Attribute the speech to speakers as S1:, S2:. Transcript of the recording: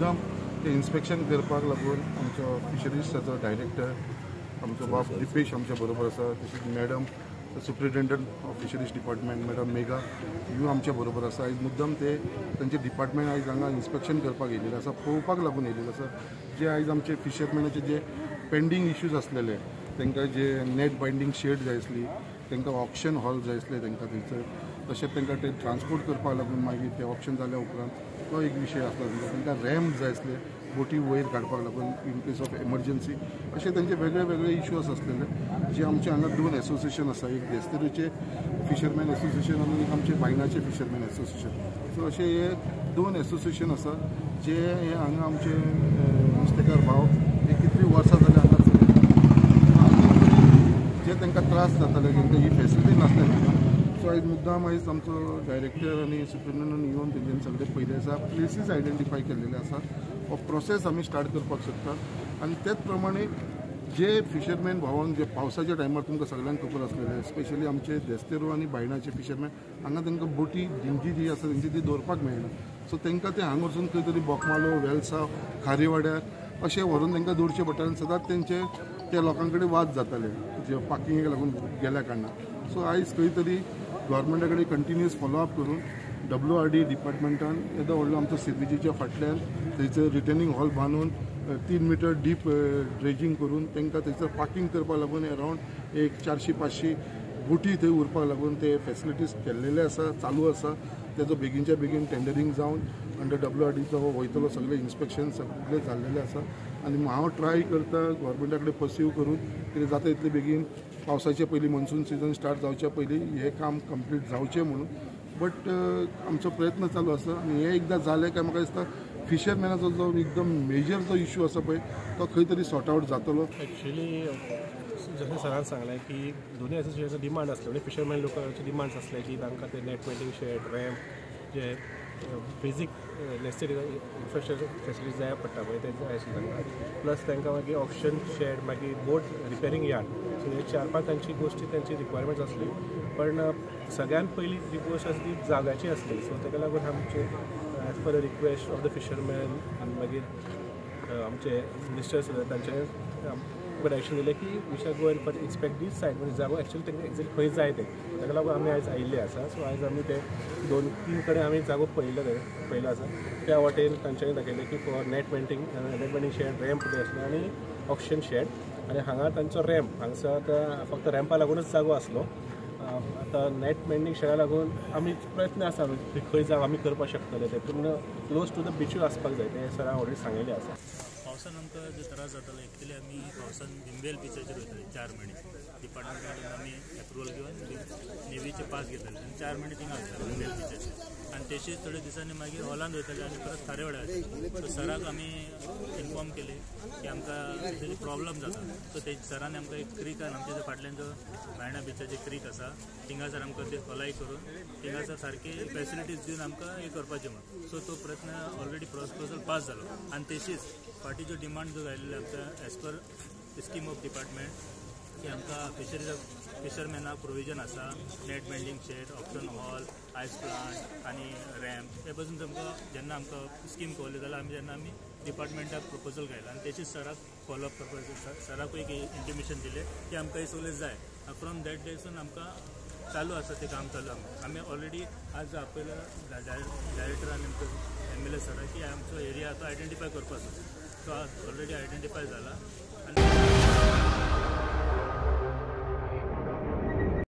S1: मुद्दाम ते इन्स्पेक्शन करपाक लागून आमचो फिशरीजाचो डायरेक्टर आमचो बाब दिपेश आमच्या बरोबर आसा, तशीच madam superintendent of fisheries department madam Megha ह्यो आमच्या बरोबर आसा। आयज मुद्दाम ते तांचे डिपार्टमेंट आयज हांगा इन्स्पेक्शन करपाक येयलेले आसा, पळोवपाक लागून येयलेले आसा जे आयज आमचे फिशरमॅनाचे जे पेंडींग इश्यूज आसलेले तांकां जे नेट बायंडींग शेड जाय आसली, तांकां ऑप्शन हॉल जाय आसले तांकां थंयसर, तशेंच तांकां ते ट्रान्सपोर्ट करपाक लागून मागीर ते ऑप्शन जाल्या उपरांत तो एक विशय आसलो तांकां रॅम्प जाय आसले बोटी वयर काडपाक लागून इन केस ऑफ एमर्जन्सी, अशे तांचे वेगळे वेगळे इश्यूज आसलेले जे आमचे हांगा 2 एसोसिएशन आसा, एक देस्तेरूचे फिशरमॅन एसोसिएशन आनी एक आमचे बायनाचे फिशरमॅन एसोसिएशन। सो अशे हे 2 एसोसिएशन आसा जे हे हांगा आमचे नुस्तेकार भाव एक कितलीं वर्सां जालीं हांगा जे तांकां त्रास जाताले तांकां ही फेसिलिटी नासलेली हांगा। सो आयज मुद्दाम आयज आमचो डायरेक्टर आनी सुप्रिटेंडंट येवन तेंच्यांनी सगळे पयले आसा, प्लेसीस आयडेंटिफाय केल्लेले आसा, हो प्रोसेस आमी स्टार्ट करपाक सोदता। आनी तेच प्रमाणे जे फिशरमॅन भावांक जे पावसाच्या टायमार तुमकां सगळ्यांक खबर आसलेले, स्पेशली आमचे देस्तेरो आनी बायणाचे फिशरमॅन हांगा तांकां बोटी दिंडी जी आसा तेंची ती दवरपाक मेळना, सो तांकां ते हांगा वचून खंय तरी बोकमालो, वेलसांव, खारेवाड्यार अशें व्हरून तांकां दवरचें पडटालें। सदांच तेंचे त्या लोकां कडेन वाद जाताले जे पार्किंगेक लागून गेल्या कारणान। सो आयज खंय तरी गव्हर्मेंटा कडेन कंटिन्युअस फॉलोअप करून WRD डिपार्टमेंटान येदो व्हडलो आमचो सीबीजीच्या फाटल्यान थंयसर रिटर्निंग हॉल बांदून 3 मीटर डीप ड्रेजिंग करून तांकां थंयसर पार्किंग करपाक लागून अरावंड एक 400-500 बोटी थंय उरपाक लागून ते फेसिलिटीज केल्लेले आसा, चालू आसा। तेजो बेगीनच्या बेगीन टेंडरिंग जावन अंडर WRDचो हो वयतलो, सगळे इन्स्पेक्शन सगळे जाल्लेले आसा। आनी हांव ट्राय करता गव्हर्मेंटा कडेन पर्स्यू करून कितें जाता तितले बेगीन पावसाच्या पयलीं मॉन्सून सिजन स्टार्ट जावच्या पयलीं हे काम कंप्लीट जावचें म्हणून, बट आमचो प्रयत्न चालू आसा। आनी हे एकदां जालें काय म्हाका दिसता फिशरमॅनाचो जो एकदम मेजर जो इश्यू आसा पळय तो खंय तरी सॉर्ट आउट जातलो।
S2: एक्चुअली जशें सरान सांगलें की दोनूय एसोसिएशनाचे डिमांड आसले, म्हणजे फिशरमॅन लोकांचे डिमांड्स आसले की तांकां ते नेट पेंटींग शेड, रॅम्प जे बेजीक नेसेसरी इन्फ्रास्ट्रक्चर फेसिलिटीज जाय पडटा पळय ते जाय आशिल्ले तांकां, प्लस तांकां मागीर ऑप्शन शेड, मागीर बोट रिपेरींग यार्ड, सो हे 4-5 तांची गोश्टी त्यांची रिक्वायरमेंट्स आसली। पण सगळ्यान पयली जी गोश्ट आसा ती जाग्याची आसली, सो ताका लागून आमचे as per request of the fisherman आनी मागीर आमचे मिनिस्टर तांचे डायरेक्शन दिलें की we shall go and for inspect these side, म्हणजे जागो एक्चुअली तांकां एक्झॅक्ट खंय जाय ते, ताका लागून आमी आयज आयिल्ले आसा। सो आयज आमी ते 2-3 कडेन आमी जागो पळयलो आसा, त्या वाटेन तांच्यांनी दाखयलें की for net painting shed, ramp ते आसले आनी ऑप्शन शेड, आनी हांगा तांचो रॅम्प हांगसर आतां फक्त रॅम्पा लागूनच जागो आसलो। आतां नेट पेंटींग शेडा लागून आमी प्रयत्न आसा खंय जागो आमी करपाक शकतले ते, पूण क्लोज टू द बीचूय आसपाक जाय ते सरान ऑलरेडी सांगिल्लें आसा।
S3: पावसान आमकां जो त्रास जातालो एक्चुअली आमी पावसान बिंबेल बिचाचेर वयताले 4 महिने, डिपार्टमेंटान आमी एप्रुवल घेवन नेवीचे पास घेताले आनी 4 महिने थिंगा आसताले बिंबेल बिचाचेर, आनी तेचेच थोड्या दिसांनी मागीर हॉलांत वयताले आनी परत खारेवाड्यार वयताले। सो सराक आमी इन्फॉर्म केलें की आमकां तेजे प्रॉब्लम जाता, सो ते सरान आमकां एक क्रीकान आमच्या फाटल्यान जो बायणा बिचाचेर क्रीक आसा थिंगासर आमकां ते खोलाई करून थिंगासर सारके फेसिलिटीज दिवन आमकां हे करपाचें म्हणून, सो तो प्रयत्न ऑलरेडी प्रपोजल पास जालो। आनी तेशीच फाटी जो डिमांड जो घायलेलो आमकां as per scheme of department की आमकां फिशरमॅनाक प्रोविजन आसा net bending shed, auction hall, ice plant आनी रॅम्प, हे पासून आमकां जेन्ना आमकां स्कीम कळ्ळी जाल्यार आमी डिपार्टमेंटाक प्रपोजल घायला आनी तेचीच सराक फॉलोअप करपाक सराक एक इंटिमेशन दिलें की आमकां हे सगळें जाय। फ्रॉम दॅट डेसून आमकां चालू आसा ते काम चालू आमी ऑलरेडी आज आपयला डायरेक्टरान MLA सराक की आमचो एरिया आतां आयडेंटिफाय करपाचो, सो आज ऑलरेडी आयडेंटिफाय जाला।